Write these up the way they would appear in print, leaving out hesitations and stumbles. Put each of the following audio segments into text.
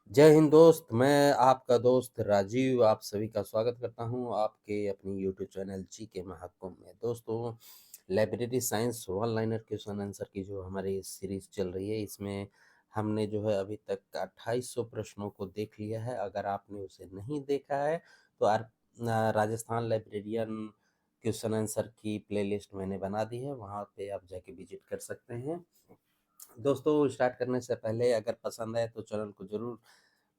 जय हिंद दोस्त, मैं आपका दोस्त राजीव आप सभी का स्वागत करता हूं आपके अपनी यूट्यूब चैनल जी के महाकुंभ में। दोस्तों, library science one liner question answer की जो हमारी सीरीज चल रही है, इसमें हमने जो है अभी तक 2800 प्रश्नों को देख लिया है। अगर आपने उसे नहीं देखा है तो राजस्थान लाइब्रेरियन क्वेश्चन आंसर की प्लेलिस्ट मैंने बना दी है, वहाँ पे आप जाके विजिट कर सकते हैं। दोस्तों, स्टार्ट करने से पहले अगर पसंद आए तो चैनल को जरूर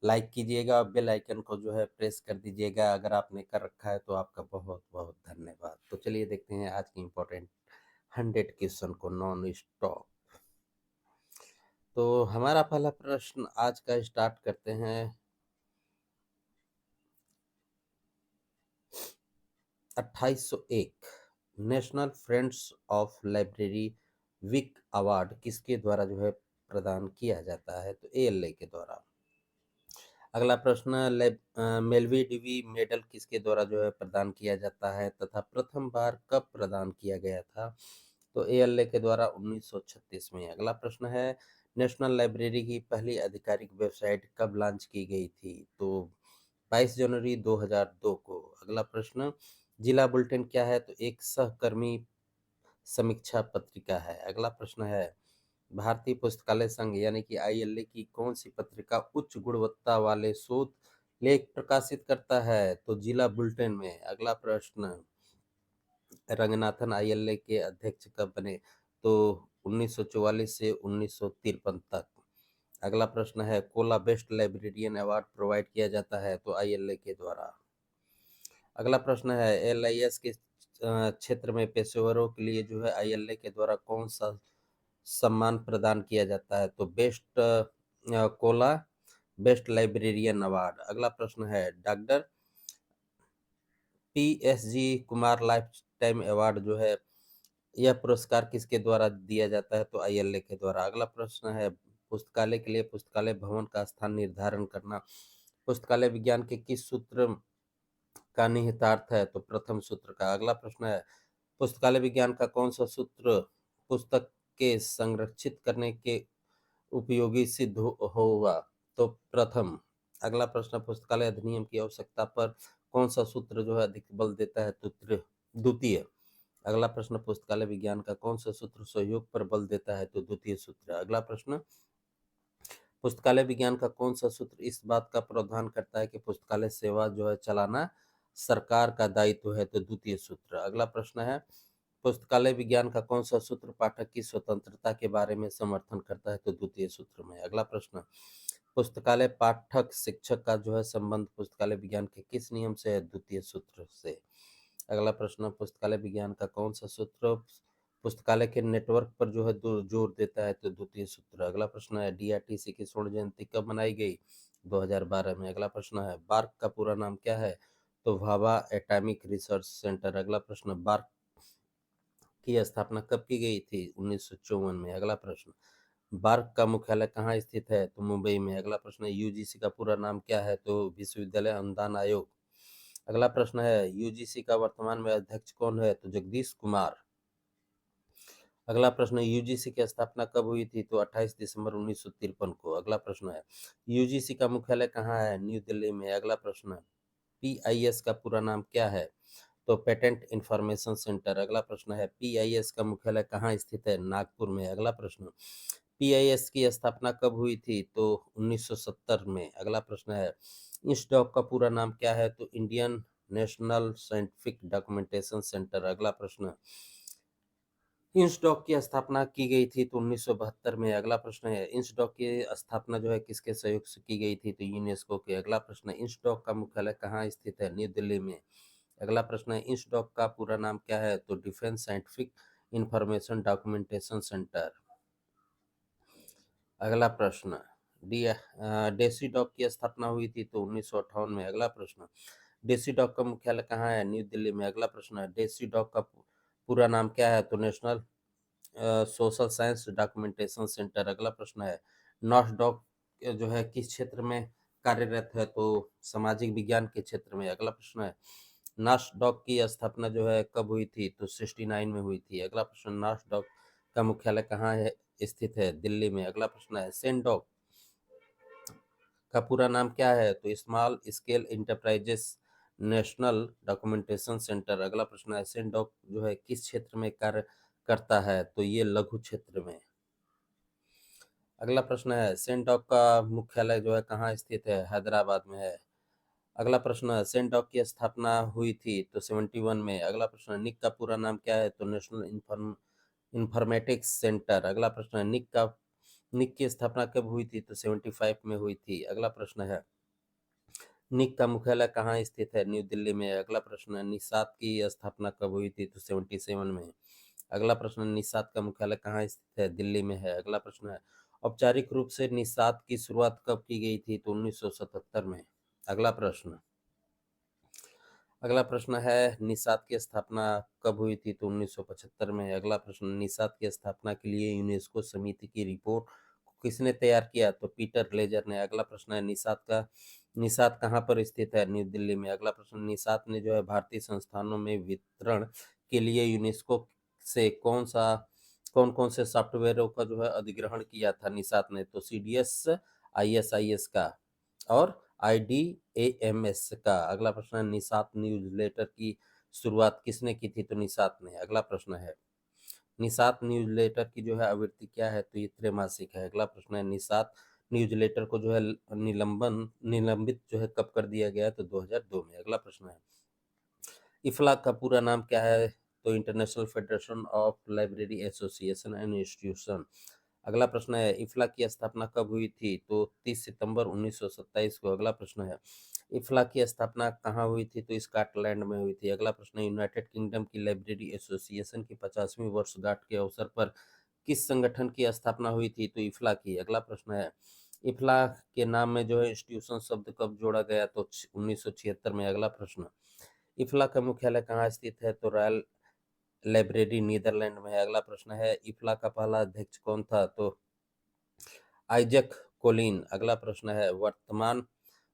लाइक कीजिएगा, बेल आइकन को जो है प्रेस कर दीजिएगा। अगर आपने कर रखा है तो आपका बहुत बहुत धन्यवाद। तो चलिए देखते हैं आज की इम्पोर्टेंट 100 क्वेश्चन को नॉन स्टॉप। तो हमारा पहला प्रश्न आज का स्टार्ट करते हैं। 2801 national friends of library week award किसके द्वारा जो है प्रदान किया जाता है? तो एएलए के द्वारा। अगला प्रश्न, मेलवी डिवी मेडल किसके द्वारा जो है प्रदान किया जाता है तथा प्रथम बार कब प्रदान किया गया था? तो एएलए के द्वारा 1936 में। अगला प्रश्न है, नेशनल लाइब्रेरी की पहली आधिकारिक वेबसाइट कब लॉन्च की गई थी? तो 22 जनवरी 2002 को। अगला प्रश्न, जिला बुलेटिन क्या है? तो एक सहकर्मी समीक्षा पत्रिका है। अगला प्रश्न है, भारतीय पुस्तकालय संघ यानी कि आईएलए की कौन सी पत्रिका उच्च गुणवत्ता वाले शोध लेख प्रकाशित करता है? तो जिला बुलेटिन में। अगला प्रश्न, रंगनाथन आईएलए के अध्यक्ष कब बने? तो 1944 से 1953 तक। अगला प्रश्न है, Cola best librarian award provide किया जाता है? तो आईएलए के द्वारा। अगला प्रश्न है, एलआईएस के क्षेत्र में पेशेवरों के लिए जो है आईएलए के द्वारा कौन सा सम्मान प्रदान किया जाता है? तो best Cola best librarian award. अगला प्रश्न है, doctor PSG Kumar life time award जो है यह पुरस्कार किसके द्वारा दिया जाता है? तो आईएलए के द्वारा। अगला प्रश्न है, पुस्तकालय के लिए पुस्तकालय भवन का स्थान निर्धारण करना पुस्तकालय विज्ञान के किस सूत्र का निहितार्थ है? तो प्रथम सूत्र का। अगला प्रश्न है, पुस्तकालय विज्ञान का कौन सा सूत्र पुस्तक के संरक्षित करने के उपयोगी सिद्ध होगा? तो प्रथम। अगला प्रश्न, पुस्तकालय अधिनियम की आवश्यकता पर कौन सा सूत्र जो है अधिक बल देता है? तो द्वितीय। अगला प्रश्न, पुस्तकालय विज्ञान का कौन सा सूत्र सहयोग पर बल देता है? तो द्वितीय सूत्र। अगला प्रश्न, पुस्तकालय विज्ञान का कौन सा सूत्र इस बात का प्रावधान करता है कि पुस्तकालय सेवा जो है चलाना सरकार का दायित्व है? तो द्वितीय सूत्र। अगला प्रश्न है, पुस्तकालय विज्ञान का कौन सा सूत्र पाठक की स्वतंत्रता के बारे में समर्थन करता है? तो द्वितीय सूत्र में। अगला प्रश्न, पुस्तकालय पाठक शिक्षक का जो है संबंध पुस्तकालय विज्ञान के किस नियम से है? द्वितीय सूत्र से। अगला प्रश्न, पुस्तकालय विज्ञान का कौन सा सूत्र पुस्तकालय के नेटवर्क पर जो है जोर देता है? तो द्वितीय सूत्र। अगला प्रश्न है, डीआरटीसी की स्वर्ण जयंती कब मनाई गई? 2012 में। अगला प्रश्न है, बार्क का पूरा नाम क्या है? तो भाभा एटॉमिक रिसर्च सेंटर। अगला प्रश्न, बार्क की स्थापना कब की गई थी? 1954 में। अगला प्रश्न, बार्क का मुख्यालय कहाँ स्थित है? तो मुंबई में। अगला प्रश्न है, यूजीसी का पूरा नाम क्या है? तो विश्वविद्यालय अनुदान आयोग। अगला प्रश्न है, यूजीसी का वर्तमान में अध्यक्ष कौन है? तो जगदीश कुमार। अगला प्रश्न है, यूजीसी की स्थापना कब हुई थी? तो 28 दिसंबर 1953 को। अगला प्रश्न है, यूजीसी का मुख्यालय कहाँ है? न्यू दिल्ली में। अगला प्रश्न है, पीआईएस का पूरा नाम क्या है? तो पेटेंट इंफॉर्मेशन सेंटर। अगला प्रश्न है, पीआईएस का मुख्यालय कहाँ स्थित है? नागपुर में। अगला प्रश्न, पीआईएस की स्थापना कब हुई थी? तो 1970 में। अगला प्रश्न है, इंस्डॉक का पूरा नाम क्या है? तो Indian national scientific documentation centre. अगला प्रश्न, इंसडॉक की स्थापना की गई थी तो 1972 में। अगला प्रश्न है, इंसडॉक की स्थापना जो है किसके सहयोग से की गई थी? तो यूनेस्को के। अगला प्रश्न है, इंसडॉक का मुख्यालय कहाँ स्थित है? न्यू दिल्ली में। अगला प्रश्न है, इंसडॉक का पूरा नाम क्या है? तो defence scientific information documentation centre. अगला प्रश्न, डेसीडॉक की स्थापना हुई थी तो 1958 में। अगला प्रश्न, डेसीडॉक का मुख्यालय कहाँ है? न्यू दिल्ली में। अगला प्रश्न है, डेसीडॉक का पूरा नाम क्या है? तो national social science documentation centre. अगला प्रश्न है, नॉस्डॉक जो है किस क्षेत्र में कार्यरत है? तो सामाजिक विज्ञान के क्षेत्र में। अगला प्रश्न है, नॉस्डॉक की स्थापना जो है कब हुई थी? तो 69 में हुई थी। अगला प्रश्न, नॉस्डॉक का मुख्यालय कहाँ है स्थित है? दिल्ली में। अगला प्रश्न है, सेंडॉक का पूरा नाम क्या है? तो small scale enterprises national documentation centre. अगला प्रश्न है, सेंडॉक जो है किस क्षेत्र में कार्य करता है? तो ये लघु क्षेत्र में। अगला प्रश्न है, सेंडॉक का मुख्यालय जो है कहाँ स्थित है? हैदराबाद में है। अगला प्रश्न है, सेंडॉक की स्थापना हुई थी तो 71 में। अगला प्रश्न है, निक का पूरा नाम क्या है? तो नेशनल इंफॉर्मेटिक्स सेंटर। अगला प्रश्न है, निक की स्थापना कब हुई थी? तो 75 में हुई थी। अगला प्रश्न है, निक का मुख्यालय कहाँ स्थित है? न्यू दिल्ली में। अगला प्रश्न है, निसात की स्थापना कब हुई थी? तो 77 में। अगला प्रश्न है, निसात का मुख्यालय कहाँ स्थित है? दिल्ली में है। अगला प्रश्न है, औपचारिक रूप से निसात की शुरुआत कब की गई थी? तो 1977 में। अगला प्रश्न अगला प्रश्न है, निसात की स्थापना कब हुई थी? तो 1975 में। अगला प्रश्न, निसात की स्थापना के लिए यूनेस्को समिति की रिपोर्ट को किसने तैयार किया? तो पीटर ग्लेजर ने। अगला प्रश्न है, निसात कहाँ पर स्थित है? न्यू दिल्ली में। अगला प्रश्न, निसात ने जो है भारतीय संस्थानों में वितरण के लिए यूनेस्को से कौन कौन से सॉफ्टवेयरों का जो है अधिग्रहण किया था निसात ने? तो सीडीएस, आईएसआईएस का और आईडीएएमएस का। अगला प्रश्न है, निसात न्यूज़लेटर की शुरुआत किसने की थी? तो निसात ने। अगला प्रश्न है, निसात न्यूज़लेटर की जो है आवृत्ति क्या है? तो ये त्रैमासिक है। अगला प्रश्न है, निसात न्यूज़लेटर को जो है निलंबित जो है कब कर दिया गया? तो 2002 में। अगला प्रश्न है, इफ्ला का पूरा नाम क्या है? तो international federation of library association and institution. अगला प्रश्न है, इफ्ला की स्थापना कब हुई थी? तो 30 सितंबर 1927 को। अगला प्रश्न है, इफ्ला की स्थापना कहाँ हुई थी? तो स्कॉटलैंड में हुई थी। अगला प्रश्न है, यूनाइटेड किंगडम की लाइब्रेरी एसोसिएशन की 50वीं वर्षगांठ के अवसर पर किस संगठन की स्थापना हुई थी? तो इफ्ला की। अगला प्रश्न है, इफ्ला के नाम में जो है इंस्टीट्यूशन शब्द कब जोड़ा गया? तो 1976 में। अगला प्रश्न, इफ्ला का मुख्यालय कहाँ स्थित है? तो रॉयल लाइब्रेरी नीदरलैंड में है। अगला प्रश्न है, इफ्ला का पहला अध्यक्ष कौन था? तो आइजक कोलिन। अगला प्रश्न है, वर्तमान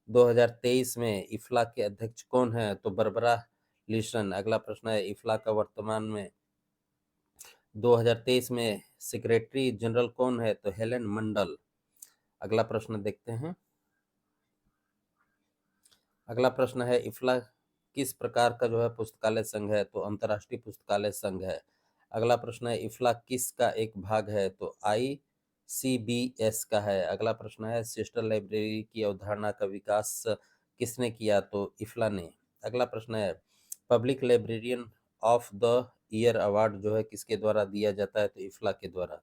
2023 में इफ्ला के अध्यक्ष कौन है? तो बरबरा लिसन। अगला प्रश्न है, इफ्ला का वर्तमान में 2023 में सेक्रेटरी जनरल कौन है? तो हेलेन मंडल। अगला प्रश्न देखते हैं। अगला प्रश्न है, इफ्ला किस प्रकार का जो है पुस्तकालय संघ है? तो अंतर्राष्ट्रीय पुस्तकालय संघ है। अगला प्रश्न है, इफ्ला किस का एक भाग है? तो आईसीबीएस का है। अगला प्रश्न है, सिस्टर लाइब्रेरी की अवधारणा का विकास किसने किया? तो इफ्ला ने। अगला प्रश्न है, public librarian of the year award जो है किसके द्वारा दिया जाता है? तो इफ्ला के द्वारा।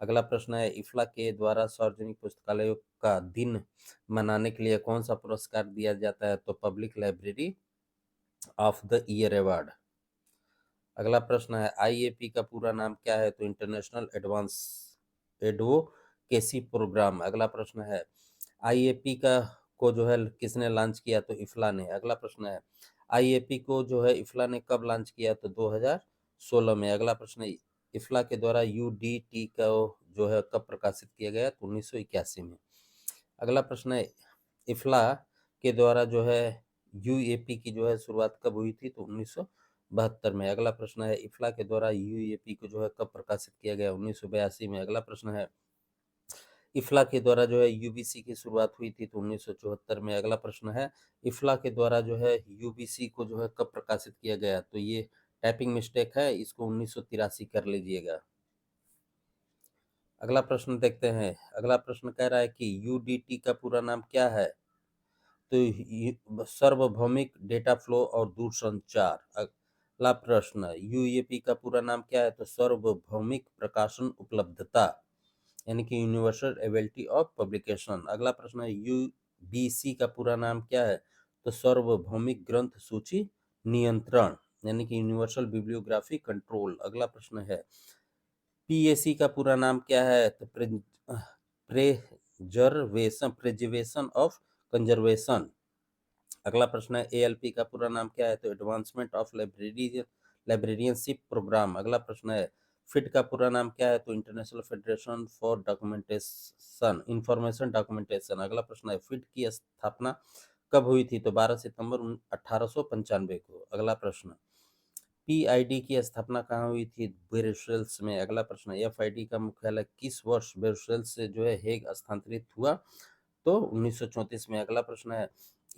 अगला प्रश्न है, इफ्ला के द्वारा सार्वजनिक पुस्तकालयों का दिन मनाने के लिए कौन सा पुरस्कार दिया जाता है? तो public library of the year award. अगला प्रश्न है, आईएपी का पूरा नाम क्या है? तो इंटरनेशनल एडवांस एडवोकेसी प्रोग्राम। अगला प्रश्न है, आईएपी का को जो है किसने लॉन्च किया? तो इफ्ला ने। अगला प्रश्न है, आईएपी को जो है इफ्ला ने कब लॉन्च किया? तो 2016 में। अगला प्रश्न है, इफ्ला के द्वारा यूडीटी का जो है कब प्रकाशित किया गया? तो 1981 में। अगला प्रश्न है, इफ्ला के द्वारा जो है यूएपी की जो है शुरुआत कब हुई थी? तो 1972 में। अगला प्रश्न है, इफ्ला के द्वारा यूएपी को जो है कब प्रकाशित किया गया? 1982 में। अगला प्रश्न है, इफ्ला के द्वारा जो है यूबीसी की शुरुआत हुई थी? तो 1974 में। अगला प्रश्न है, इफ्ला के द्वारा जो है यूबीसी को जो है कब प्रकाशित किया गया? तो ये टाइपिंग मिस्टेक है, इसको 1983 कर लीजिएगा। अगला प्रश्न देखते हैं। अगला प्रश्न कह रहा है कि यूडीटी का पूरा नाम क्या है? तो सार्वभौमिक डेटा फ्लो और दूरसंचार। अगला प्रश्न, यूएपी का पूरा नाम क्या है? तो सार्वभौमिक प्रकाशन उपलब्धता, यानी कि यूनिवर्सल एबिलिटी ऑफ पब्लिकेशन। अगला प्रश्न है, यूबीसी का पूरा नाम क्या है? तो सार्वभौमिक ग्रंथ सूची नियंत्रण, यानी कि यूनिवर्सल बिब्लियोग्राफी कंट्रोल। अगला प्रश्न है, पीएसी का पूरा नाम क्या है? तो प्रिजर्वेशन ऑफ कंजर्वेशन। अगला प्रश्न है, एएलपी का पूरा नाम क्या है? तो एडवांसमेंट ऑफ लाइब्रेरियनशिप प्रोग्राम। अगला प्रश्न है, फिट का पूरा नाम क्या है? तो international federation for documentation information documentation. अगला प्रश्न है, फिट की स्थापना कब हुई थी? तो 12 सितंबर 1895 को। अगला प्रश्न, पीआईडी की स्थापना कहाँ हुई थी? ब्रुसेल्स में। अगला प्रश्न, एफआईडी का मुख्यालय किस वर्ष ब्रुसेल्स से जो है हेग स्थानांतरित हुआ? तो 1934 में। अगला प्रश्न है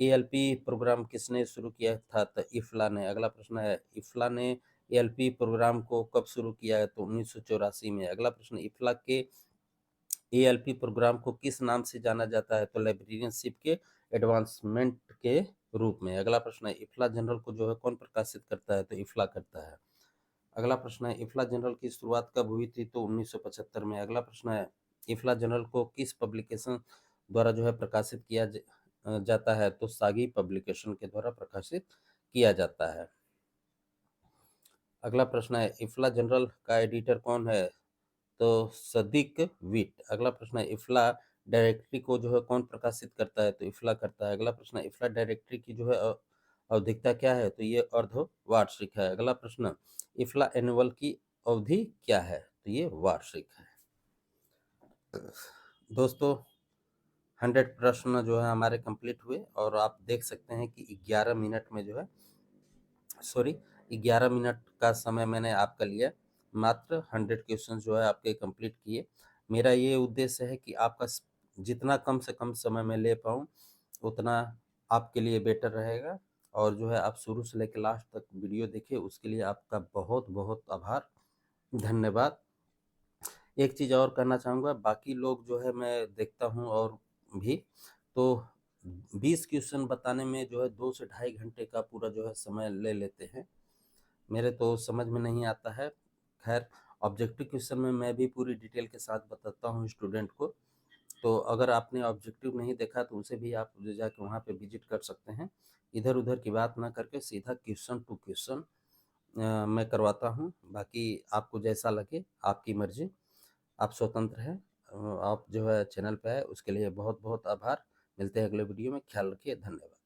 एएलपी प्रोग्राम किसने शुरू किया था? तो इफ्ला ने। अगला प्रश्न है इफ्ला ने एएलपी प्रोग्राम को कब शुरू किया है? तो 1984 में। अगला प्रश्न इफ्ला के एएलपी प्रोग्राम को किस नाम से जाना जाता है? तो लाइब्रेरियनशिप के एडवांसमेंट के रूप में। अगला प्रश्न है इफ्ला जनरल को जो है कौन प्रकाशित करता है? तो इफ्ला करता है। अगला प्रश्न है इफ्ला जनरल की शुरुआत कब हुई थी? तो 1975 में। अगला प्रश्न है इफ्ला जनरल को किस पब्लिकेशन द्वारा जो है प्रकाशित किया जाता है? तो सागी पब्लिकेशन के द्वारा प्रकाशित किया जाता है। अगला प्रश्न है इफ्ला जनरल का एडिटर कौन है? तो सदीक विट। अगला प्रश्न है इफ्ला डायरेक्टरी को जो है कौन प्रकाशित करता है? तो इफ्ला करता है। अगला प्रश्न है इफ्ला डायरेक्टरी की जो है आवधिकता क्या है? तो ये अर्धवार्षिक है। अगला प्रश्न इफ्ला एनुअल की अवधि क्या है? तो ये वार्षिक है। दोस्तों 100 प्रश्न जो है हमारे कंप्लीट हुए और आप देख सकते हैं कि 11 मिनट में जो है 11 मिनट का समय मैंने आपका लिया। मात्र 100 क्वेश्चन जो है आपके कंप्लीट किए। मेरा ये उद्देश्य है कि आपका जितना कम से कम समय में ले पाऊँ उतना आपके लिए बेटर रहेगा। और जो है आप शुरू से लेकर लास्ट तक वीडियो देखे उसके लिए आपका बहुत बहुत आभार, धन्यवाद। एक चीज़ और कहना चाहूँगा, बाकी लोग जो है मैं देखता हूँ और भी तो 20 क्वेश्चन बताने में जो है 2 से ढाई घंटे का पूरा जो है समय ले लेते हैं। मेरे तो समझ में नहीं आता है। खैर ऑब्जेक्टिव क्वेश्चन में मैं भी पूरी डिटेल के साथ बताता हूँ स्टूडेंट को। तो अगर आपने ऑब्जेक्टिव नहीं देखा तो उसे भी आप जाके वहाँ पे विजिट कर सकते हैं। इधर उधर की बात ना करके सीधा क्वेश्चन टू क्वेश्चन मैं करवाता हूँ। बाकी आपको जैसा लगे आपकी मर्जी, आप स्वतंत्र हैं। आप जो है चैनल पे है उसके लिए बहुत बहुत आभार। मिलते हैं अगले वीडियो में। ख्याल रखिए। धन्यवाद।